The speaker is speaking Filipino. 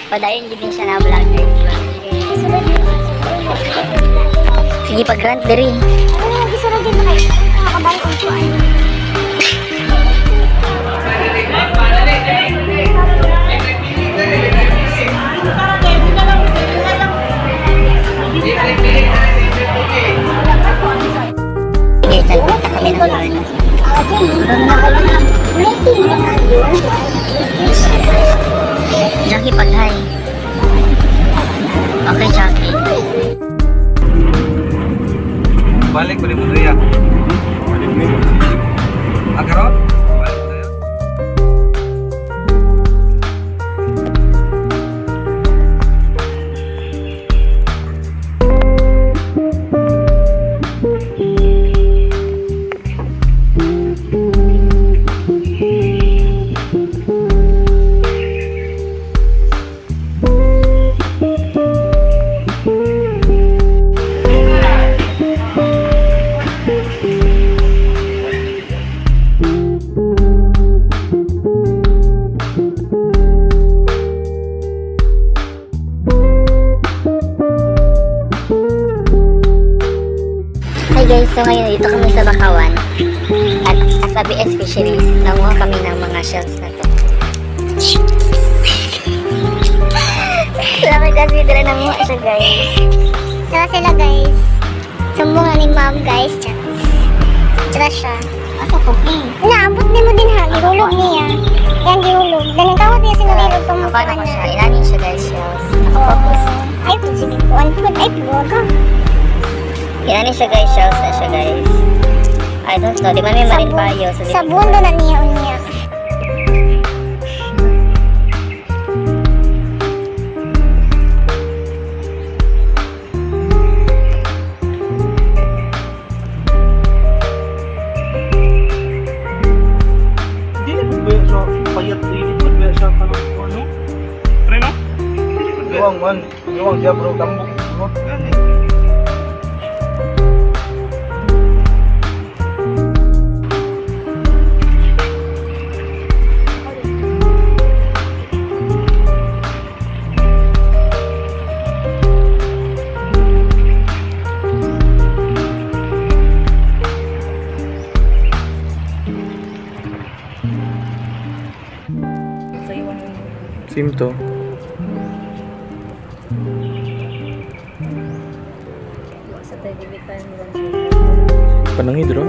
Padayon din siya na vlog guys. Sige pag-grant diri. Ano gusto rin din kayo? Nakakabayan ko ito. Guys, nagpunta kami ng Lord. Jackie pag-hi. Okay, Jackie. Balik ko rin mo ya. Agarot? Balik tayo. Hi guys, so ngayon dito kami sa Bakawan at Asabi Fisheries. Nanguha kami ng mga shells na to. Salamat kasi dala nanguha siya guys. Tara sila guys. Sumbungan ni ma'am guys. Tara siya. Asa ko king? Naambot din mo din ha. Gihulog niya. Yan gihulog. Daling tawag niya sinulilog Paano tumukuhan ko na. siya? Ilanin siya guys shells. Nakapapos. Ay, sige. One foot. Ay, puwaga. Ilanin siya guys, shells na siya guys. I don't know, di man may marin payo. So Sa bundo na niya unya. Hindi na ba sa payat dito ba sa kanang ano? Pre no? Giwang man, giwang siya bro tambok bro. Simto. Panang hidro.